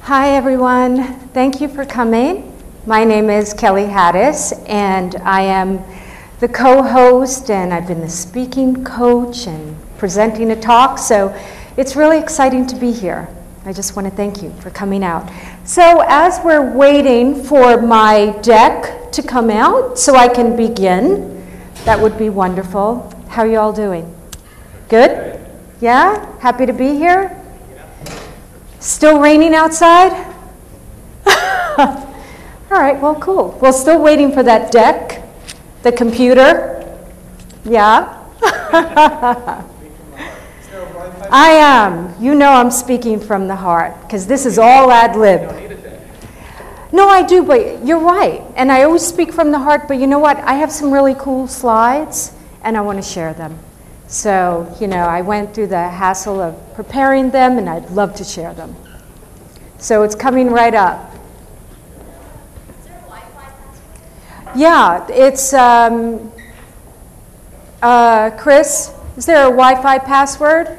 Hi everyone, thank you for coming. My name is Kelly Hadous and I am the co-host and I've been the speaking coach and presenting a talk, so it's really exciting to be here. I just want to thank you for coming out. So as we're waiting for my deck to come out so I can begin, that would be wonderful. How are you all doing? Good? Yeah? Happy to be here? Still raining outside? All right, well, cool. We're still waiting for that deck, the computer. Yeah? I am. You know I'm speaking from the heart, because this is all ad lib. No, I do, but you're right. And I always speak from the heart, but you know what? I have some really cool slides, and I want to share them. So, you know, I went through the hassle of preparing them, and I'd love to share them. So it's coming right up. Is there a Wi-Fi password? Yeah, it's, Chris, is there a Wi-Fi password?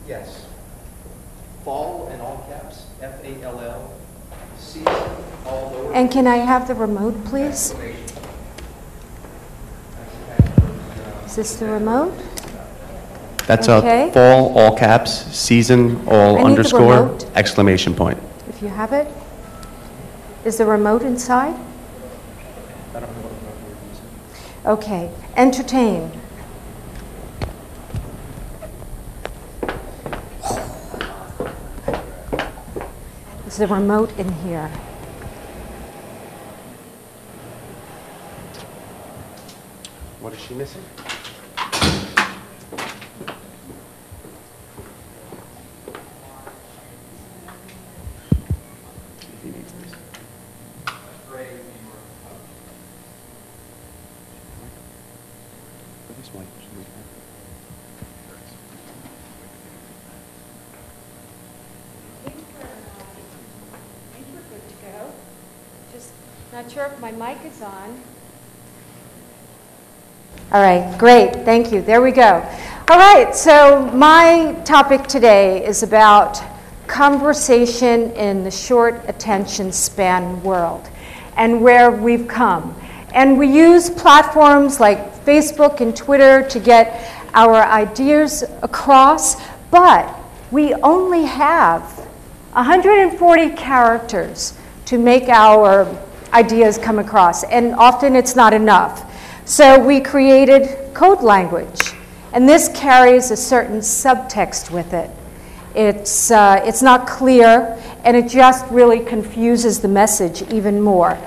Yes. Fall in all caps, F-A-L-L, season, all lower. And can I have the remote, please? Is this the remote? That's Okay. a fall, all caps, season, all I need the underscore, remote. exclamation point. If you have it. Is the remote inside? I don't know what remote you're using. Okay. Entertain. Is the remote in here? What is she missing? Not sure if my mic is on. All right, great, thank you. There we go. All right, so my topic today is about conversation in the short attention span world and where we've come. And we use platforms like Facebook and Twitter to get our ideas across, but we only have 140 characters to make our ideas come across, and often it's not enough. So we created code language, and this carries a certain subtext with it. It's not clear, and it just really confuses the message even more.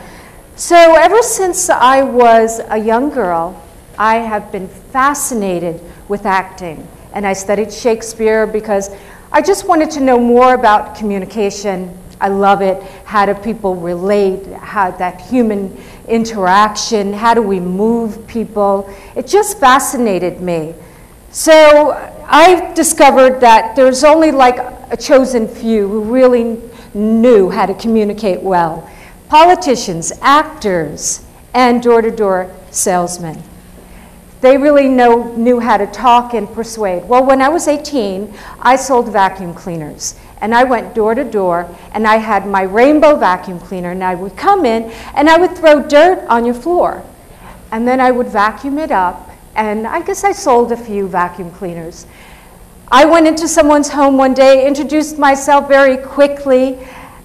So ever since I was a young girl, I have been fascinated with acting, and I studied Shakespeare because I just wanted to know more about communication. I love it. How do people relate? How that human interaction? How do we move people? It just fascinated me. So I discovered that there's only like a chosen few who really knew how to communicate well. Politicians, actors, and door-to-door salesmen. They really knew how to talk and persuade. Well, when I was 18, I sold vacuum cleaners. And I went door to door, and I had my rainbow vacuum cleaner, and I would come in, and I would throw dirt on your floor. And then I would vacuum it up, and I guess I sold a few vacuum cleaners. I went into someone's home one day, introduced myself very quickly,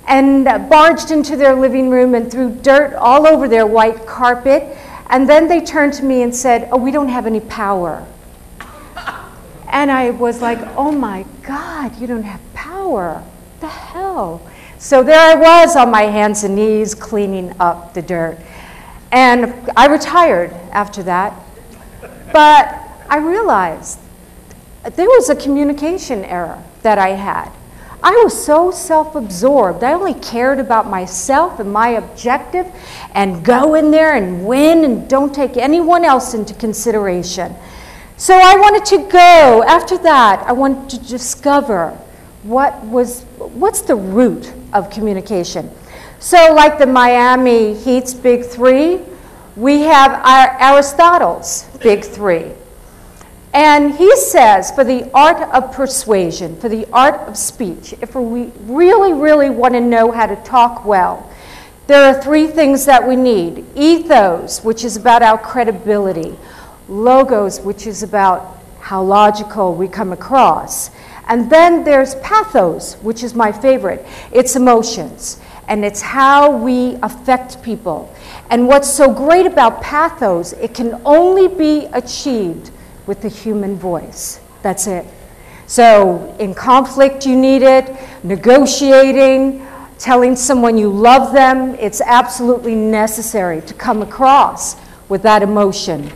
and barged into their living room and threw dirt all over their white carpet. And then they turned to me and said, "Oh, we don't have any power." And I was like, oh my God, you don't have power. The hell? So there I was on my hands and knees cleaning up the dirt. And I retired after that. But I realized there was a communication error that I had. I was so self-absorbed. I only cared about myself and my objective and go in there and win and don't take anyone else into consideration. So I wanted to go, after that, I wanted to discover what's the root of communication. So like the Miami Heat's Big Three, we have our Aristotle's Big Three. And he says, for the art of persuasion, for the art of speech, if we really, really want to know how to talk well, there are three things that we need. Ethos, which is about our credibility. Logos, which is about how logical we come across. And then there's pathos, which is my favorite. It's emotions, and it's how we affect people. And what's so great about pathos, it can only be achieved with the human voice. That's it. So in conflict you need it, negotiating, telling someone you love them, it's absolutely necessary to come across with that emotion.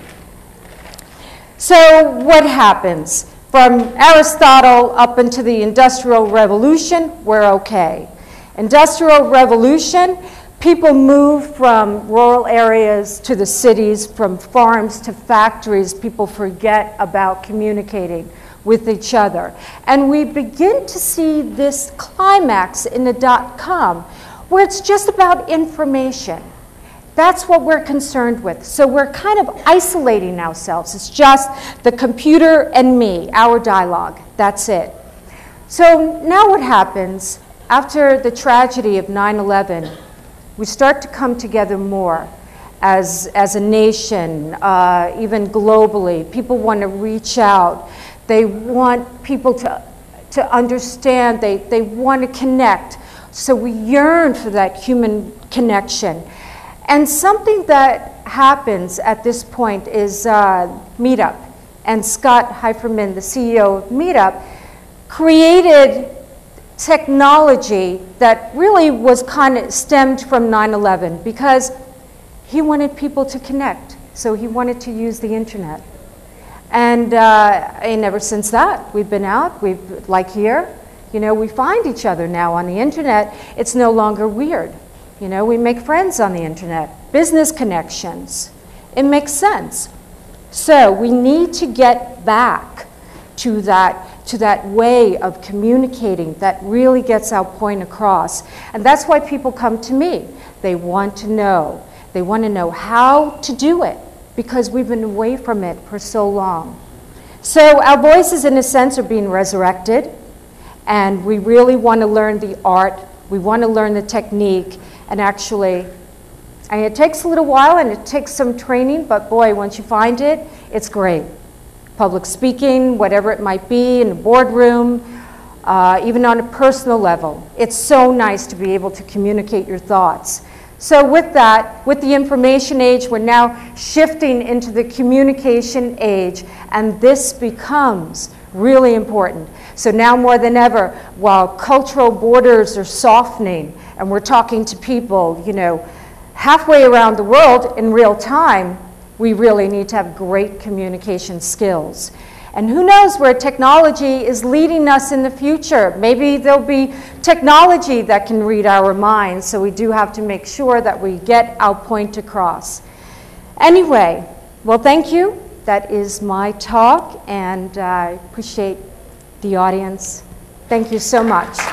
So what happens? From Aristotle up into the Industrial Revolution, we're okay. Industrial Revolution, people move from rural areas to the cities, from farms to factories. People forget about communicating with each other. And we begin to see this climax in the .com, where it's just about information. That's what we're concerned with. So we're kind of isolating ourselves. It's just the computer and me, our dialogue. That's it. So now what happens after the tragedy of 9/11? We start to come together more as a nation, even globally. People want to reach out. They want people to understand. They want to connect. So we yearn for that human connection. And something that happens at this point is Meetup. And Scott Heiferman, the CEO of Meetup, created technology that really was kind of stemmed from 9/11 because he wanted people to connect. So he wanted to use the internet. And ever since that, we've been out, like here, you know, we find each other now on the internet. It's no longer weird. You know, we make friends on the internet, business connections. It makes sense. So we need to get back to that way of communicating that really gets our point across. And that's why people come to me. They want to know. They want to know how to do it because we've been away from it for so long. So our voices, in a sense, are being resurrected. And we really want to learn the art. We want to learn the technique. And actually, it takes a little while and it takes some training, but boy, once you find it, it's great. Public speaking, whatever it might be, in a boardroom, even on a personal level. It's so nice to be able to communicate your thoughts. So with that, with the information age, we're now shifting into the communication age, and this becomes really important. So now more than ever, while cultural borders are softening, and we're talking to people, you know, halfway around the world in real time, we really need to have great communication skills. And who knows where technology is leading us in the future. Maybe there'll be technology that can read our minds, so we do have to make sure that we get our point across. Anyway, well, thank you. That is my talk, and I appreciate the audience. Thank you so much.